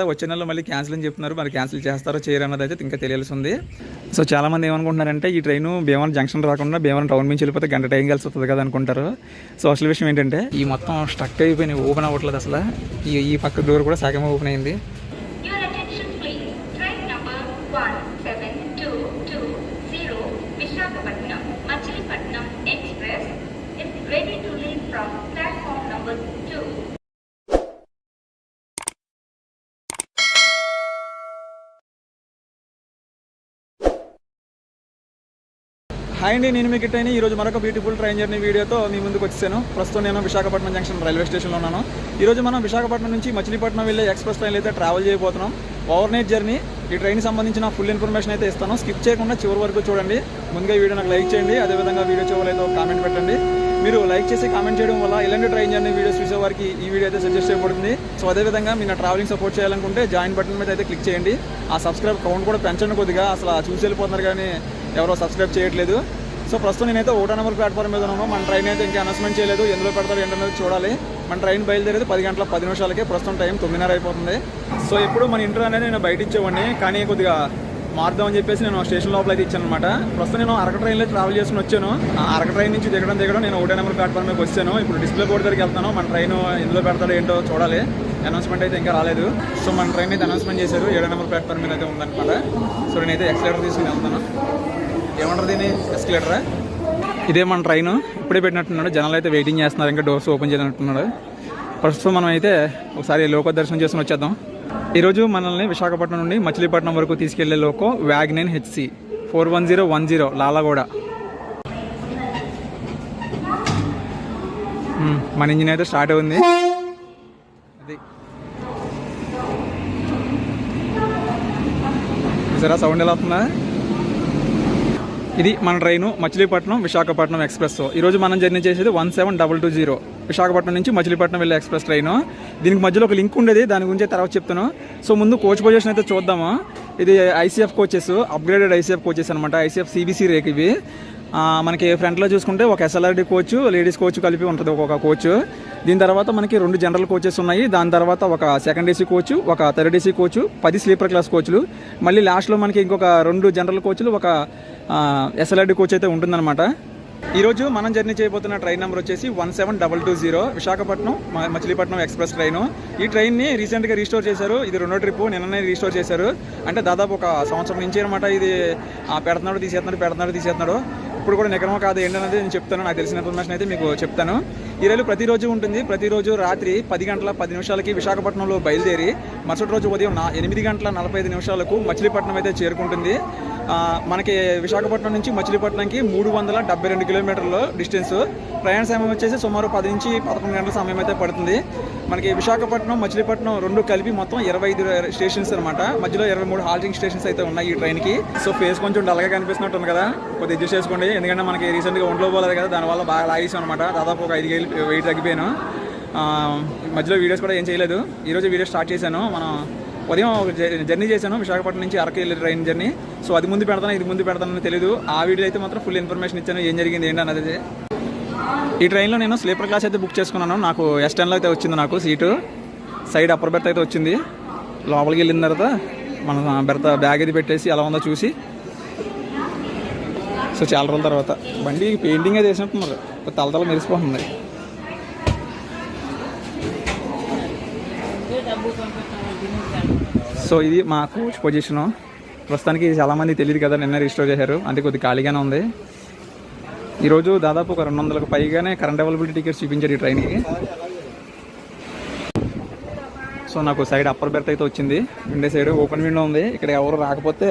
వచ్చే నెలలో మళ్ళీ క్యాన్సిల్ అని చెప్తున్నారు. మరి క్యాన్సిల్ చేస్తారో చేయరు అన్నది అయితే ఇంకా తెలియాల్సి ఉంది. సో చాలామంది ఏమనుకుంటున్నారంటే ఈ ట్రైన్ భీమవరం జంక్షన్ రాకుండా భీమవరం టౌన్ నుంచి వెళ్ళిపోతే గంట టైం కలిసి వస్తుంది కదా అనుకుంటారు. సో అసలు విషయం ఏంటంటే ఈ మొత్తం స్టక్ అయిపోయినాయి, ఓపెన్ అవ్వట్లేదు అసలు. ఈ పక్క డోర్ కూడా సగం ఓపెన్ అయింది. హాయ్ అండి, నేను మీకు ఇట్టయినా ఈరోజు మరొక బ్యూటిఫుల్ ట్రైన్ జర్నీ వీడియోతో మీ ముందుకు వచ్చాను. ప్రస్తుతం నేను విశాఖపట్నం జంక్షన్ రైల్వే స్టేషన్లో ఉన్నాను. ఈరోజు మనం విశాఖపట్నం నుంచి మచిలీపట్నం వెళ్ళే ఎక్స్ప్రెస్ ట్రైన్లు అయితే ట్రావెల్ చేయబోతున్నాం. Over night journey. ఈ ట్రైన్కి సంబంధించిన ఫుల్ ఇన్ఫర్మేషన్ అయితే ఇస్తాను. స్కిప్ చేయకుండా చివరి వరకు చూడండి. ముందుగా ఈ వీడియో నాకు లైక్ చేయండి, అదేవిధంగా వీడియో చివరిలో అయితే ఒక కామెంట్ పెట్టండి. మీరు లైక్ చేసి కామెంట్ చేయడం వల్ల ఇలాంటి ట్రైన్ జర్నీ వీడియోస్ చూసే వారికి ఈ వీడియో అయితే సజెస్ట్ చేయబడుతుంది. సో అదేవిధంగా మీరు నా ట్రావెలింగ్ సపోర్ట్ చేయాలనుకుంటే జాయిన్ బటన్ మీద అయితే క్లిక్ చేయండి. ఆ సబ్స్క్రైబ్ కౌంట్ కూడా పెంచండి కొద్దిగా. అసలు చూసి వెళ్ళిపోతున్నారు కానీ ఎవరో సబ్స్క్రైబ్ చేయట్లేదు. సో ప్రస్తుతం నేనైతే 1 నెంబర్ ప్లాట్ఫామ్ మీద ఉన్నాను. మన ట్రైన్ అయితే ఇంకా అనౌన్స్మెంట్ చేయలేదు, ఎందులో పెడతారు ఏంటనేది చూడాలి. మన ట్రైన్ బయలుదేరేది 10 గంటల 10 నిమిషాలకే. ప్రస్తుతం టైం 9:30 అయిపోతుంది. సో ఎప్పుడు మన ఇంటర్ అనేది నేను బయట ఇచ్చేవాడిని, కానీ కొద్దిగా మారుదామని చెప్పేసి నేను స్టేషన్ లోపల అయితే ఇచ్చాను అనమాట. ప్రస్తుతం నేను అరక ట్రైన్లో ట్రావెల్ చేసుకుని వచ్చాను. అరక ట్రైన్ నుంచి దిగడం నేను 1 నెంబర్ ప్లాట్ఫామ్ మీద వచ్చాను. ఇప్పుడు డిస్ప్లే బోర్డు దగ్గరికి వెళ్తాను. మన ట్రైన్ ఎందులో పెడతాడో ఏంటో చూడాలి. అనౌన్స్మెంట్ అయితే ఇంకా రాలేదు. సో మన ట్రైన్ అయితే అనౌన్స్మెంట్ చేశారు, 7 నెంబర్ ప్లాట్ఫామ్ మీద అయితే ఉందన్నమాట. సో నేనైతే ఎక్స్లేటర్ తీసుకుని వెళ్తాను. ఏమంటారు దీన్ని? ఎస్కలేటరా? ఇదే మన ట్రైన్. ఇప్పుడే పెట్టినట్టున్నాడు. జనాలు అయితే వెయిటింగ్ చేస్తున్నారు, ఇంకా డోర్స్ ఓపెన్ చేయాలంటున్నాడు. ప్రస్తుతం మనం అయితే ఒకసారి లోకో దర్శనం చేసుకుని వచ్చేద్దాం. ఈరోజు మనల్ని విశాఖపట్నం నుండి మచిలీపట్నం వరకు తీసుకెళ్లే లోకో వ్యాగ్నైన్ HC 41010 లాలాగూడ. మన ఇంజిన్ అయితే స్టార్ట్ అవుతుంది. అది సరే, సౌండ్ ఎలా వస్తుందా? ఇది మన ట్రైను మచిలీపట్నం విశాఖపట్నం ఎక్స్ప్రెస్. ఈరోజు మనం జర్నీ చేసేది 17220 విశాఖపట్నం నుంచి మచిలీపట్నం వెళ్ళే ఎక్స్ప్రెస్ ట్రైను. దీనికి మధ్యలో ఒక లింక్ ఉండేది, దాని గురించి తర్వాత చెప్తాను. సో ముందు కోచ్ పొజిషన్ అయితే చూద్దాము. ఇది ICF coaches, upgraded ICF coaches అనమాట. ICF CBC రేక్ ఇవి. మనకి ఫ్రంట్లో చూసుకుంటే ఒక SLRD కోచ్, లేడీస్ కోచ్ కలిపి ఉంటుంది ఒక్కొక్క కోచ్. దీని తర్వాత మనకి 2 జనరల్ కోచెస్ ఉన్నాయి. దాని తర్వాత ఒక సెకండ్ AC కోచ్, ఒక third AC coach, 10 sleeper class కోచ్లు. మళ్ళీ లాస్ట్లో మనకి ఇంకొక 2 జనరల్ కోచ్లు, ఒక SLRD కోచ్ అయితే ఉంటుందన్నమాట. ఈరోజు మనం జర్నీ చేయబోతున్న ట్రైన్ నెంబర్ వచ్చేసి 17220 విశాఖపట్నం మచిలీపట్నం ఎక్స్ప్రెస్ ట్రైను. ఈ ట్రైన్ని రీసెంట్గా రీస్టోర్ చేశారు. ఇది 2వ ట్రిప్, నిన్ననే రీస్టోర్ చేశారు. అంటే దాదాపు ఒక సంవత్సరం నుంచి అనమాట. ఇది పెడుతున్నాడు తీసేస్తున్నాడు. ఇప్పుడు కూడా నికరమ కాదు ఏంటనేది నేను చెప్తాను. నాకు తెలిసిన ఇన్ఫర్మేషన్ అయితే మీకు చెప్తాను. ఈ రైలు ప్రతిరోజు ఉంటుంది. ప్రతిరోజు రాత్రి 10 గంటల 10 నిమిషాలకి విశాఖపట్నంలో బయలుదేరి మరుసటి రోజు ఉదయం 8 గంటల 45 నిమిషాలకు మచిలీపట్నం అయితే చేరుకుంటుంది. మనకి విశాఖపట్నం నుంచి మచిలీపట్నంకి 372 కిలోమీటర్ల డిస్టెన్స్. ప్రయాణ సమయం వచ్చేసి సుమారు 10 నుంచి 11 గంటల సమయం అయితే పడుతుంది. మనకి విశాఖపట్నం మచిలీపట్నం 2 కలిపి మొత్తం 25 స్టేషన్స్ అనమాట. మధ్యలో 23 హాల్టింగ్ స్టేషన్స్ అయితే ఉన్నాయి ఈ ట్రైన్కి. సో ఫేస్ కొంచెం డల్గా కనిపిస్తున్నట్టు ఉంది కదా, కొద్దిగా అడ్జస్ట్ చేసుకోండి. ఎందుకంటే మనకి రీసెంట్గా ఒంట్లో పోలేదు కదా, దానివల్ల బాగా లాగేసాం అనమాట. దాదాపు ఒక 5 కేజీలు వెయిట్ తగ్గిపోయాను. మధ్యలో వీడియోస్ కూడా ఏం చేయలేదు. ఈరోజు వీడియో స్టార్ట్ చేశాను. మనం ఉదయం జర్నీ చేశాను విశాఖపట్నం నుంచి అరకు వెళ్ళే ట్రైన్ జర్నీ. సో అది ముందు పెడతాను, ఇది ముందు పెడతానని తెలియదు. ఆ వీడియో అయితే మాత్రం ఫుల్ ఇన్ఫర్మేషన్ ఇచ్చాను, ఏం జరిగింది ఏంటన్నది. ఈ ట్రైన్లో నేను స్లీపర్ క్లాస్ అయితే బుక్ చేసుకున్నాను. నాకు S10లో అయితే వచ్చింది. నాకు సీటు సైడ్ అప్పర్ బెర్త్ అయితే వచ్చింది. లోపలికి వెళ్ళిన తర్వాత మన బెర్త్ బ్యాగ్ అది పెట్టేసి ఎలా ఉందో చూసి, సో చాలా రోజుల తర్వాత బండి పెయింటింగ్ అయితే వేసినట్టున్నారు, తలతల మెరిసిపోతుంది. సో ఇది మా కోచ్ పొజిషను. ప్రస్తుతానికి చాలామంది తెలియదు కదా, నిన్న రిజిస్టర్ చేశారు, అందుకే కొద్దిగా ఖాళీగానే ఉంది. ఈరోజు దాదాపు ఒక 200కు పైగానే కరెంట్ అవైలబిలిటీ టికెట్స్ చూపించారు ఈ ట్రైన్కి. సో నాకు సైడ్ అప్పర్ బెర్త్ అయితే వచ్చింది. విండో సైడ్ ఓపెన్ విండో ఉంది. ఇక్కడ ఎవరు రాకపోతే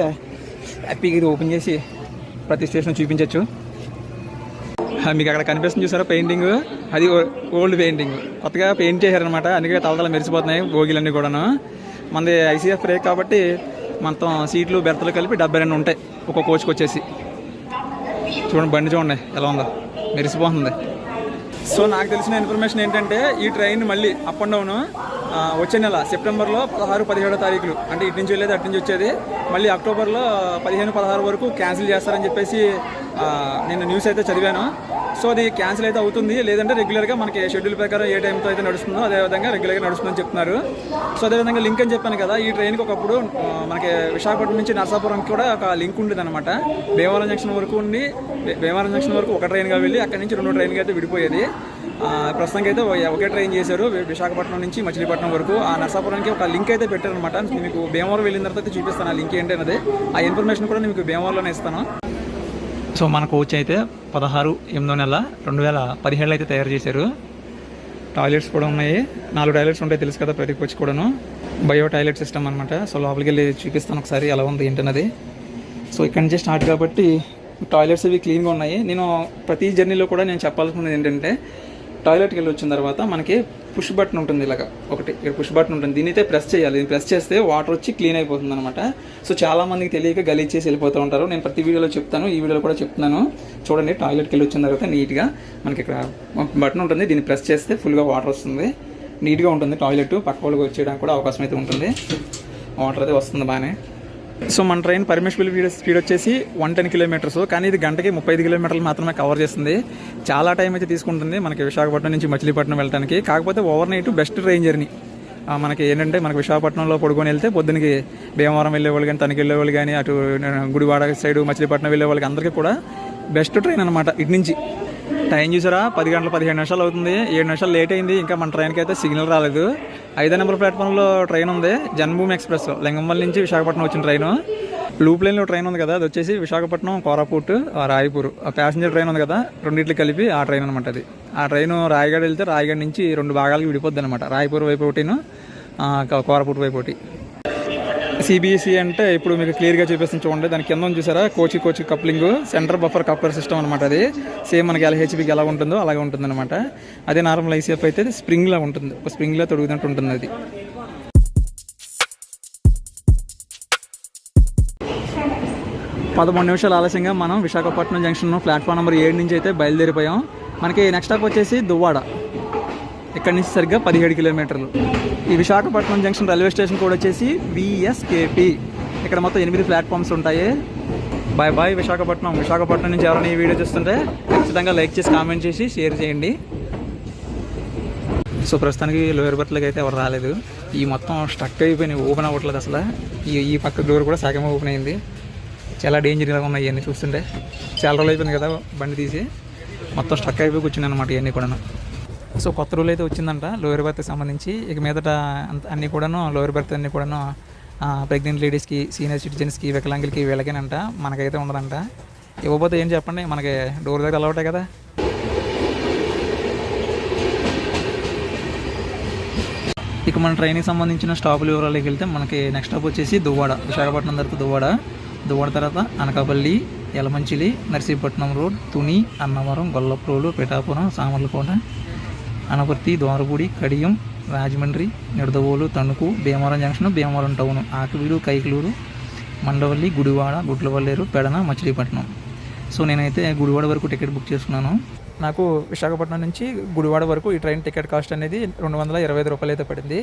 హ్యాపీగా ఇది ఓపెన్ చేసి ప్రతి స్టేషన్ చూపించవచ్చు. మీకు అక్కడ కనిపిస్తుంది చూసారా పెయింటింగ్, అది ఓల్డ్ పెయింటింగ్. కొత్తగా పెయింట్ చేశారనమాట, అందుకే తలతల మెరిసిపోతున్నాయి బోగీలన్నీ కూడాను. మనది ICF రేక్ కాబట్టి మొత్తం సీట్లు బెర్తలు కలిపి 72 ఉంటాయి ఒక్కొక్క కోచ్కి వచ్చేసి. చూడండి బండి చూడండి ఎలా ఉందో, మెరిసిపోతుంది. సో నాకు తెలిసిన ఇన్ఫర్మేషన్ ఏంటంటే ఈ ట్రైన్ మళ్ళీ అప్ అండ్ డౌన్ వచ్చే నెల సెప్టెంబర్లో 16, 17 తారీఖులు, అంటే ఇటు నుంచి వెళ్ళేది అటు నుంచి వచ్చేది. మళ్ళీ అక్టోబర్లో 15, 16 వరకు క్యాన్సిల్ చేస్తారని చెప్పేసి నేను న్యూస్ అయితే చదివాను. సో అది క్యాన్సిల్ అయితే అవుతుంది, లేదంటే రెగ్యులర్గా మనకి షెడ్యూల్ ప్రకారం ఏ టైంతో అయితే నడుస్తుందో అదేవిధంగా రెగ్యులర్గా నడుస్తుందని చెప్తున్నారు. సో అదేవిధంగా లింక్ అని చెప్పాను కదా, ఈ ట్రైన్కి ఒకప్పుడు మనకి విశాఖపట్నం నుంచి నరసాపురంకి కూడా ఒక లింక్ ఉండేది అనమాట. భీమవరం జంక్షన్ వరకు ఉండి భీమవరం జంక్షన్ వరకు ఒక ట్రైన్గా వెళ్ళి అక్కడి నుంచి 2 ట్రైన్గా అయితే విడిపోయేది. ప్రస్తుతానికి అయితే ఒకే ట్రైన్ చేశారు విశాఖపట్నం నుంచి మచిలీపట్నం వరకు. ఆ నరసాపురానికి ఒక లింక్ అయితే పెట్టారనమాట. మీకు భీమవరం వెళ్ళిన తర్వాత అయితే చూపిస్తాను ఆ లింక్ ఏంటి అనేది. ఆ ఇన్ఫర్మేషన్ కూడా మీకు భీమవరంలోనే ఇస్తాను. సో మన కోచ్ అయితే 16/8/2017 అయితే తయారు చేశారు. టాయిలెట్స్ కూడా ఉన్నాయి, 4 టాయిలెట్స్ ఉంటాయి తెలుసు కదా ప్రతి కోచ్ కూడాను. బయో టాయిలెట్ సిస్టమ్ అనమాట. సో లోపలికి వెళ్ళి చూపిస్తాను ఒకసారి ఎలా ఉంది ఏంటన్నది. సో ఇక్కడి నుంచే స్టార్ట్ కాబట్టి టాయిలెట్స్ ఇవి క్లీన్గా ఉన్నాయి. నేను ప్రతి జర్నీలో కూడా నేను చెప్పాల్సింది ఏంటంటే, టాయిలెట్కి వెళ్ళి వచ్చిన తర్వాత మనకి పుష్ బటన్ ఉంటుంది, ఇలాగా ఒకటి ఇక్కడ పుష్ బటన్ ఉంటుంది. దీని అయితే ప్రెస్ చేయాలి. దీన్ని ప్రెస్ చేస్తే వాటర్ వచ్చి క్లీన్ అయిపోతుంది అనమాట. సో చాలా మందికి తెలియక గలీజ్ చేసి వెళ్ళిపోతూ ఉంటారు. నేను ప్రతి వీడియోలో చెప్తాను, ఈ వీడియోలో కూడా చెప్తున్నాను. చూడండి, టాయిలెట్కి వెళ్ళి వచ్చిన తర్వాత నీట్గా మనకి ఇక్కడ బటన్ ఉంటుంది, దీన్ని ప్రెస్ చేస్తే ఫుల్గా వాటర్ వస్తుంది. నీట్గా ఉంటుంది టాయిలెట్. పక్క వాళ్ళకి వచ్చేయడానికి కూడా అవకాశం అయితే ఉంటుంది. వాటర్ అయితే వస్తుంది బాగానే. సో మన ట్రైన్ పర్మిషబుల్ స్పీడ్ వచ్చేసి 110 కిలోమీటర్స్, కానీ ఇది గంటకి 35 కిలోమీటర్లు మాత్రమే కవర్ చేస్తుంది. చాలా టైం అయితే తీసుకుంటుంది మనకి విశాఖపట్నం నుంచి మచిలీపట్నం వెళ్ళడానికి. కాకపోతే over night best train journey. మనకి ఏంటంటే మనకి విశాఖపట్నంలో పడుకొని వెళ్తే పొద్దునకి భీమవరం వెళ్ళేవాళ్ళు కానీ, తనకి వెళ్ళేవాళ్ళు కానీ, అటు గుడివాడ సైడ్ మచిలీపట్నం వెళ్ళే వాళ్ళకి అందరికీ కూడా బెస్ట్ ట్రైన్ అనమాట. ఇటు నుంచి టైం చూసారా, 10 గంటల 15 నిమిషాలు అవుతుంది. 7 నిమిషాలు లేట్ అయింది. ఇంకా మన ట్రైన్కి అయితే సిగ్నల్ రాలేదు. 5వ నెంబర్ ప్లాట్ఫామ్లో ట్రైన్ ఉంది, జన్మభూమి ఎక్స్ప్రెస్, లింగంపల్లి నుంచి విశాఖపట్నం వచ్చిన ట్రైన్. లూప్ లైన్లో ట్రైన్ ఉంది కదా, అది వచ్చేసి విశాఖపట్నం, కోరాపుట్, రాయపూర్. ఆ ప్యాసింజర్ ట్రైన్ ఉంది కదా, రెండింటికి కలిపి ఆ ట్రైన్ అనమాట అది. ఆ ట్రైన్ రాయగడ వెళ్తే రాయగడ నుంచి 2 భాగాలకి విడిపోద్ది అనమాట. రాయపూర్ వైపు ఒకటిను, కోరాపుట్ వైపు ఒకటి. సిబిఎస్ఈ అంటే ఇప్పుడు మీకు క్లియర్గా చూపిస్తుంది చూడండి. దాని కింద చూసారా, coach coupling, centre buffer coupler system అనమాట. అది సేమ్ మనకి LHBకి ఎలా ఉంటుందో అలాగే ఉంటుంది అనమాట. అదే నార్మల్ ICF అయితే స్ప్రింగ్లా ఉంటుంది, ఒక స్ప్రింగ్లా తొడుగుతున్నట్టు ఉంటుంది అది. పదమూడు నిమిషాలు ఆలస్యంగా మనం విశాఖపట్నం జంక్షన్ ప్లాట్ఫామ్ నెంబర్ 7 నుంచి అయితే బయలుదేరిపోయాం. మనకి నెక్స్ట్ స్టాప్ వచ్చేసి దువ్వాడ. ఇక్కడ నుంచి సరిగ్గా 17 కిలోమీటర్లు. ఈ విశాఖపట్నం జంక్షన్ రైల్వే స్టేషన్ కూడా వచ్చేసి VSKP. ఇక్కడ మొత్తం 8 ప్లాట్ఫామ్స్ ఉంటాయి. Bye bye Visakhapatnam. విశాఖపట్నం నుంచి ఎవరైనా ఈ వీడియో చూస్తుంటే ఖచ్చితంగా లైక్ చేసి, కామెంట్ చేసి, షేర్ చేయండి. సో ప్రస్తుతానికి లోయర్ బర్త్లోకి అయితే ఎవరు రాలేదు. ఈ మొత్తం స్టక్ అయిపోయినాయి, ఓపెన్ అవ్వట్లేదు అసలు. ఈ పక్క డోర్ కూడా సగం ఓపెన్ అయింది. చాలా డేంజర్గా ఉన్నాయి ఇవన్నీ చూస్తుంటే. చాలా రోజులు అయిపోయింది కదా బండి తీసి, మొత్తం స్టక్ అయిపోయి కూర్చున్నాయి అనమాట ఇవన్నీ కూడా. సో కొత్త రూల్ అయితే వచ్చిందంట లోయర్ బర్త్కి సంబంధించి. ఇక మీదట అన్నీ కూడాను లోయర్ బర్త్ అన్నీ కూడాను ప్రెగ్నెంట్ లేడీస్కి, సీనియర్ సిటిజన్స్కి, వికలాంగులకి, వీళ్ళకేనంట. మనకైతే ఉండదంట. ఇవ్వకపోతే ఏం చెప్పండి, మనకి డోర్ దగ్గర అలవాటే కదా. ఇక మన ట్రైన్కి సంబంధించిన స్టాపుల వివరాలకి వెళ్తే మనకి నెక్స్ట్ స్టాప్ వచ్చేసి దువ్వాడ. విశాఖపట్నం తర్వాత దువ్వాడ తర్వాత Anakapalli, Yelamanchili, Narsipatnam road, Tuni, Annavaram, Gollaprolu, Pithapuram, Samarlakota, Anaparthi, Dwarapudi, Kadiyam, Rajahmundry, Nidadavolu, Tanuku, Bhimavaram junction, Bhimavaram town, Akividu, Kaikaluru, Mandavalli, Gudivada, Gudlavalleru, Pedana, Machilipatnam. So నేనైతే గుడివాడ వరకు టికెట్ బుక్ చేసుకున్నాను. నాకు విశాఖపట్నం నుంచి గుడివాడ వరకు ఈ ట్రైన్ టికెట్ కాస్ట్ అనేది 225 రూపాయలు అయితే పడింది.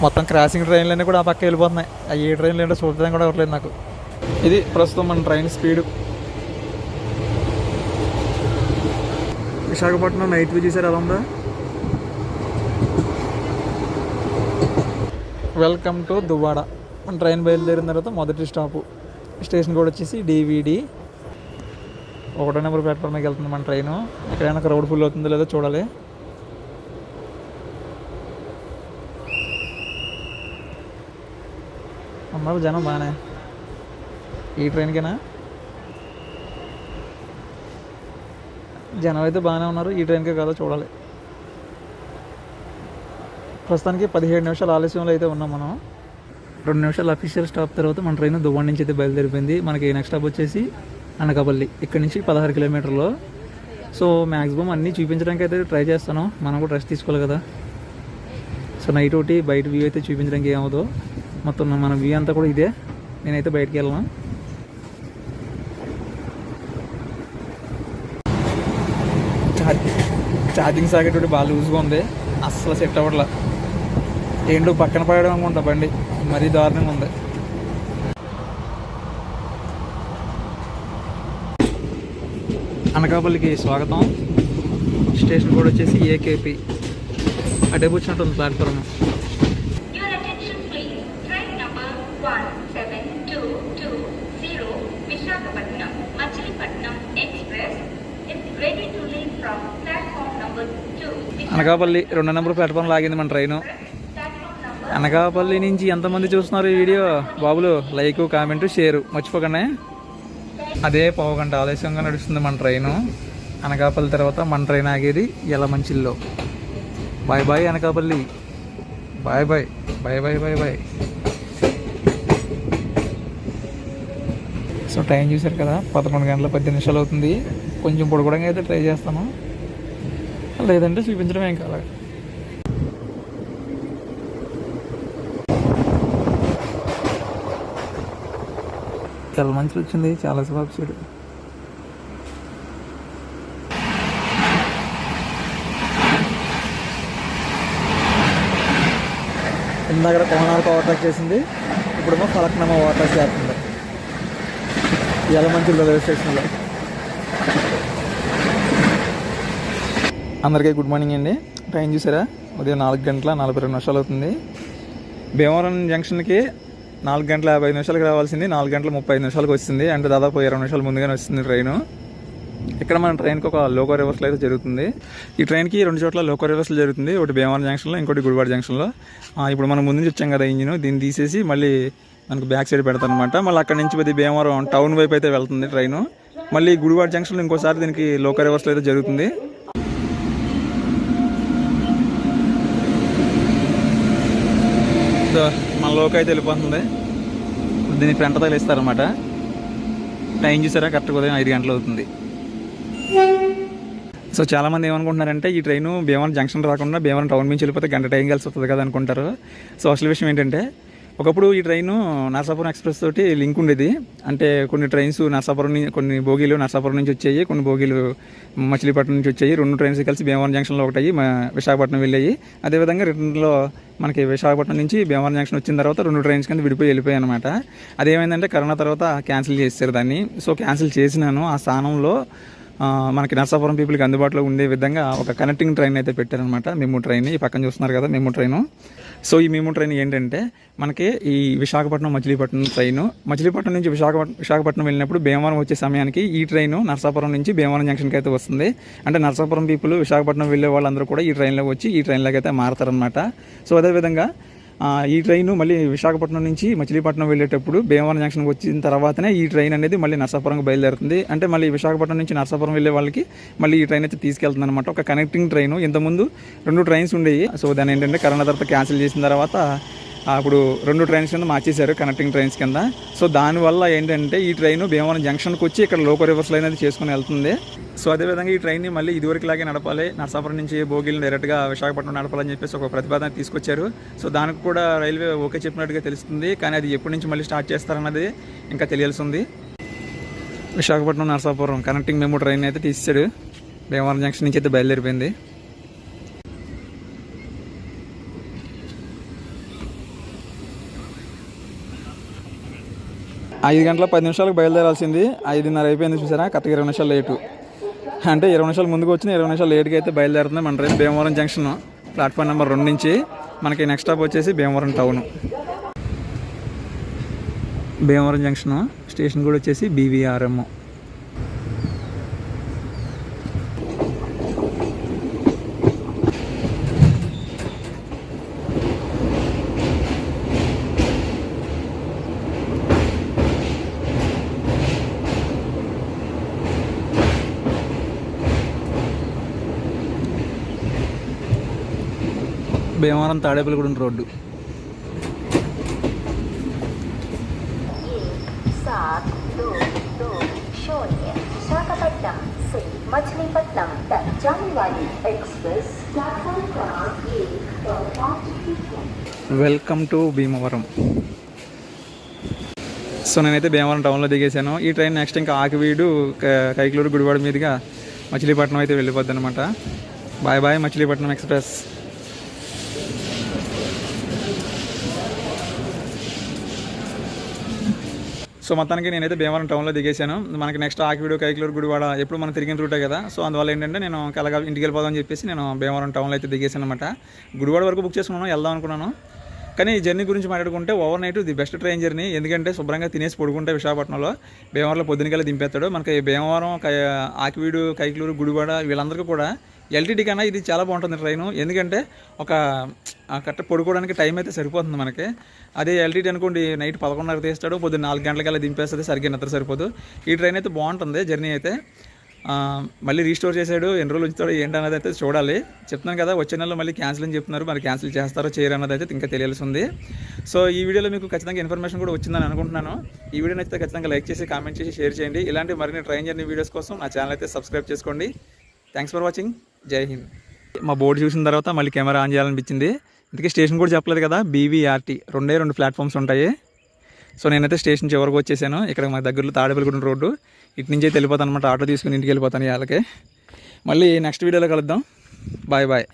మొత్తం క్రాసింగ్ ట్రైన్లన్నీ కూడా ఆ పక్క వెళ్ళిపోతున్నాయి. ఆ ఏ ట్రైన్లు ఏంటో చూడడం కూడా అవ్వట్లేదు నాకు. ఇది ప్రస్తుతం మన train speed. Visakhapatnam night view చూసారు ఎలా ఉందా. Welcome to Duvvada. మన ట్రైన్ బయలుదేరిన తర్వాత మొదటి స్టాపు స్టేషన్ కూడా వచ్చేసి DVD. 1వ నెంబర్ ప్లాట్ఫామ్కి వెళ్తుంది మన ట్రైను. ఎక్కడైనా క్రౌడ్ ఫుల్ అవుతుందో లేదో చూడాలి. ఉన్నారు జనం బాగానే. ఈ ట్రైన్కేనా జనం అయితే బాగానే ఉన్నారు. ఈ ట్రైన్కే కాదో చూడాలి. ప్రస్తుతానికి 17 నిమిషాలు ఆలస్యంలో అయితే ఉన్నాం మనం. 2 నిమిషాలు అఫీషియల్ స్టాప్ తర్వాత మన ట్రైన్ దువ్వాడ నుంచి అయితే బయలుదేరిపోయింది. మనకి నెక్స్ట్ స్టాప్ వచ్చేసి అనకాపల్లి. ఇక్కడ నుంచి 16 కిలోమీటర్లు. సో మ్యాక్సిమం అన్నీ చూపించడానికి అయితే ట్రై చేస్తాను. మనం కూడా రెస్ట్ తీసుకోవాలి కదా. సో నైట్ ఒకటి బయట వ్యూ అయితే చూపించడానికి ఏమవుతుందో. మొత్తం మన వ్యూ అంతా కూడా ఇదే. నేనైతే బయటికి వెళ్ళను. ఛార్జింగ్ సాకెట్ ఒకటి బాగా లూజ్గా ఉంది, అస్సలు సెట్ అవ్వట్లా. ఏంటో పక్కన పడడం అనుకుంటా బండి, మరీ దారుణంగా ఉంది. అనకాపల్లికి స్వాగతం. స్టేషన్ కోడ్ వచ్చేసి ఏకేపీ. అటే కూర్చున్నట్టుంది ప్లాట్ఫామ్. అనకాపల్లి 2 నెంబర్ ప్లాట్ఫామ్ లాగింది మన ట్రైను. అనకాపల్లి నుంచి ఎంతమంది చూస్తున్నారు ఈ వీడియో? బాబులు లైక్, కామెంట్, షేర్ మర్చిపోకండి. అదే పావుగంట ఆలస్యంగా నడుస్తుంది మన ట్రైను. అనకాపల్లి తర్వాత మన ట్రైన్ ఆగేది యలమంచిల్లో. Bye bye Anakapalli, bye bye bye bye bye bye. So time చూసారు కదా, 11 గంటల 10 నిమిషాలు అవుతుంది. కొంచెం పొడగడంగా అయితే ట్రై చేస్తాను, లేదంటే చూపించడం ఏం కాదు. చాలా మంచిగా వచ్చింది, చాలా సబాబ్ సైడ్. ఇందాక కోనార్క్ ఓవర్టేక్ చేసింది, ఇప్పుడేమో ఫలక్నామా ఓవర్టేక్ చేస్తుంది యలమంచిలి రైల్వే స్టేషన్లో. అందరికీ గుడ్ మార్నింగ్ అండి. టైం చూసారా, ఉదయం 4 గంటల 42 నిమిషాలు అవుతుంది. భీమవరం జంక్షన్కి 4 గంటల 55 నిమిషాలకు రావాల్సింది 4 గంటల 35 నిమిషాలకు వచ్చింది. అంటే దాదాపు 20 నిమిషాలు ముందుగానే వస్తుంది ట్రైను. ఇక్కడ మన ట్రైన్కి ఒక లోకో రివర్సల్ అయితే జరుగుతుంది. ఈ ట్రైన్కి 2 చోట్ల లోకో రివర్సల్ జరుగుతుంది. ఒకటి భీమవరం జంక్షన్లో, ఇంకోటి గుడివాడ జంక్షన్లో. ఇప్పుడు మనం ముందు నుంచి వచ్చాం కదా ఇంజిన్, దీన్ని తీసేసి మళ్ళీ మనకు బ్యాక్ సైడ్ పెడతాను అనమాట. మళ్ళీ అక్కడ నుంచి కొద్ది భీమవరం టౌన్ వైపు అయితే వెళ్తుంది ట్రైను. మళ్ళీ గుడివాడ జంక్షన్లో ఇంకోసారి దీనికి లోకో రివర్సల్ అయితే జరుగుతుంది. మన లోకో అయితే వెళ్ళిపోతుంది. దీన్ని ఫ్రంట్ తగిలిస్తారనమాట. టైం చూసారా, కరెక్ట్గా ఉదయం 5 గంటలు అవుతుంది. సో చాలామంది ఏమనుకుంటున్నారంటే ఈ ట్రైను భీమవరం జంక్షన్ రాకుండా భీమవరం టౌన్ నుంచి వెళ్ళిపోతే గంట టైం కలిసి వస్తుంది కదా అనుకుంటారు. సో అసలు విషయం ఏంటంటే, ఒకప్పుడు ఈ ట్రైను నరసాపురం ఎక్స్ప్రెస్ తోటి లింక్ ఉండేది. అంటే కొన్ని ట్రైన్స్ నరసాపురం నుంచి, కొన్ని బోగీలు నరసాపురం నుంచి వచ్చాయి, కొన్ని బోగీలు మచిలీపట్నం నుంచి వచ్చాయి. 2 ట్రైన్స్ కలిసి భీమవరం జంక్షన్లో ఒకటి విశాఖపట్నం వెళ్ళాయి. అదేవిధంగా రిటర్న్లో మనకి విశాఖపట్నం నుంచి భీమవరం జంక్షన్ వచ్చిన తర్వాత 2 ట్రైన్స్ కింద వెళ్ళిపోయాయి అనమాట. అదేమైందంటే కరోనా తర్వాత క్యాన్సిల్ చేశారు దాన్ని. సో క్యాన్సిల్ చేసినాను. ఆ స్థానంలో మనకి నరసాపురం పీపుల్కి అందుబాటులో ఉండే విధంగా ఒక కనెక్టింగ్ ట్రైన్ అయితే పెట్టారనమాట. MEMU train. ఈ పక్కన చూస్తున్నారు కదా మెమూ ట్రైను. సో ఈ మెమూ ట్రైన్ ఏంటంటే మనకి ఈ విశాఖపట్నం మచిలీపట్నం ట్రైను, మచిలీపట్నం నుంచి విశాఖపట్నం వెళ్ళినప్పుడు భీమవరం వచ్చే సమయానికి ఈ ట్రైను నరసాపురం నుంచి భీమవరం జంక్షన్కి అయితే వస్తుంది. అంటే నరసాపురం పీపుల్ విశాఖపట్నం వెళ్ళే వాళ్ళందరూ కూడా ఈ ట్రైన్లో వచ్చి ఈ ట్రైన్లోకి అయితే మారతారనమాట. సో అదేవిధంగా ఈ ట్రైను మళ్ళీ విశాఖపట్నం నుంచి మచిలీపట్నం వెళ్ళేటప్పుడు భీమవరం జంక్షన్కి వచ్చిన తర్వాతనే ఈ ట్రైన్ అనేది మళ్ళీ నరసాపురంకి బయలుదేరుతుంది. అంటే మళ్ళీ విశాఖపట్నం నుంచి నరసాపురం వెళ్ళే వాళ్ళకి మళ్ళీ ఈ ట్రైన్ అయితే తీసుకెళ్తుంది అనమాట. ఒక కనెక్టింగ్ ట్రైను. ఇంతకుముందు 2 ట్రైన్స్ ఉండేవి. సో దాని ఏంటంటే కరోనా తర్వాత క్యాన్సిల్ చేసిన తర్వాత అప్పుడు 2 ట్రైన్స్ కింద మార్చేశారు, కనెక్టింగ్ ట్రైన్స్ కింద. సో దానివల్ల ఏంటంటే ఈ ట్రైన్ భీమవరం జంక్షన్కి వచ్చి ఇక్కడ లోకో రివర్స్ లైన్ అనేది చేసుకుని వెళ్తుంది. సో అదేవిధంగా ఈ ట్రైన్ని మళ్ళీ ఇదివరకులాగే నడపాలి, నరసాపురం నుంచి బోగీలను డైరెక్ట్గా విశాఖపట్నం నడపాలని చెప్పేసి ఒక ప్రతిపాదన తీసుకొచ్చారు. సో దానికి కూడా రైల్వే ఓకే చెప్పినట్టుగా తెలుస్తుంది. కానీ అది ఎప్పటి నుంచి మళ్ళీ స్టార్ట్ చేస్తారన్నది ఇంకా తెలియాల్సి ఉంది. Visakhapatnam Narasapuram connecting MEMU train అయితే తీసాడు. భీమవరం జంక్షన్ నుంచి అయితే బయలుదేరిపోయింది. ఐదు గంటల 10 నిమిషాలకు బయలుదేరాల్సింది 5:30 అయిపోయింది. చూసారా, కరెక్ట్గా 20 నిమిషాలు లేటు. అంటే 20 నిమిషాలు ముందుకు వచ్చిన 20 నిమిషాలు లేట్గా అయితే బయలుదేరుతుంది మన train. Bhimavaram junction platform number 2 నుంచి మనకి నెక్స్ట్ స్టాప్ వచ్చేసి Bhimavaram town. Bhimavaram junction station కూడా వచ్చేసి BVRM. Bhimavaram Tadepalligudem road. Welcome to Bhimavaram. So నేనైతే భీమవరం టౌన్లో దిగేశాను. ఈ ట్రైన్ నెక్స్ట్ ఇంకా ఆకివీడు, కైకలూరు, గుడివాడ మీదుగా మచిలీపట్నం అయితే వెళ్ళిపోద్ది అనమాట. Bye bye Machilipatnam express. So మొత్తానికి నేనైతే భీమవరం టౌన్లో దిగేశాను. మనకి నెక్స్ట్ ఆకివీడు, కైకలూరు, గుడివాడ ఎప్పుడు మనం తిరిగిన రూటే కదా. సో అందువల్ల ఏంటంటే నేను కలగా ఇంటికి వెళ్ళిపోదామని చెప్పేసి నేను భీమవరం టౌన్లో అయితే దిగేశాను అనమాట. గుడివాడ వరకు బుక్ చేసుకున్నాను, వెళ్దాం అనుకున్నాను. కానీ ఈ జర్నీ గురించి మాట్లాడుకుంటే over night the best train journey. ఎందుకంటే శుభ్రంగా తినేసి పడుకుంటే విశాఖపట్నంలో భీమవరంలో పొద్దునకల్లా దింపేస్తాడు. మనకి భీమవరం, ఆకివీడు, కైకలూరు, గుడివాడ వీళ్ళందరికీ కూడా ఎల్టీటీ కన్నా ఇది చాలా బాగుంటుంది ట్రైను. ఎందుకంటే ఒక కరెక్ట్ పడుకోవడానికి టైం అయితే సరిపోతుంది మనకి. అదే ఎల్టీటీ అనుకోండి నైట్ 11:30 తీస్తాడు, పొద్దున్న 4 గంటలకల్లా దింపేస్తుంది, సరిగ్గా నిద్ర సరిపోదు. ఈ ట్రైన్ అయితే బాగుంటుంది జర్నీ అయితే. మళ్ళీ రీస్టోర్ చేశాడు, ఎన్ని రోజులు ఉంచుతాడు ఏంటన్నది అయితే చూడాలి. చెప్తున్నాను కదా, వచ్చే నెలలో మళ్ళీ క్యాన్సిల్ అని చెప్తున్నారు. మరి క్యాన్సిల్ చేస్తారో చేయరు అన్నది అయితే ఇంకా తెలియాల్సి ఉంది. సో ఈ వీడియోలో మీకు ఖచ్చితంగా ఇన్ఫర్మేషన్ కూడా వచ్చిందని అనుకుంటున్నాను. ఈ వీడియో నచ్చితే ఖచ్చితంగా లైక్ చేసి, కామెంట్ చేసి, షేర్ చేయండి. ఇలాంటి మరిన్ని ట్రైన్ జర్నీ వీడియోస్ కోసం నా ఛానల్ అయితే సబ్స్క్రైబ్ చేసుకోండి. Thanks for watching. జై హింద్. మా బోర్డు చూసిన తర్వాత మళ్ళీ కెమెరా ఆన్ చేయాలనిపించింది. ఇందుకే స్టేషన్ కూడా చెప్పలేదు కదా, BVRT 2 ప్లాట్ఫామ్స్ ఉంటాయి. సో నేనైతే స్టేషన్ చివరికి వచ్చేసాను. ఇక్కడ మా దగ్గరలో తాడేపల్లిగూడెం రోడ్డు, ఇటు నుంచి అయితే వెళ్ళిపోతాను అనమాట. ఆటో తీసుకుని ఇంటికి వెళ్ళిపోతాను. వాళ్ళకి మళ్ళీ నెక్స్ట్ వీడియోలో కలుద్దాం. Bye bye.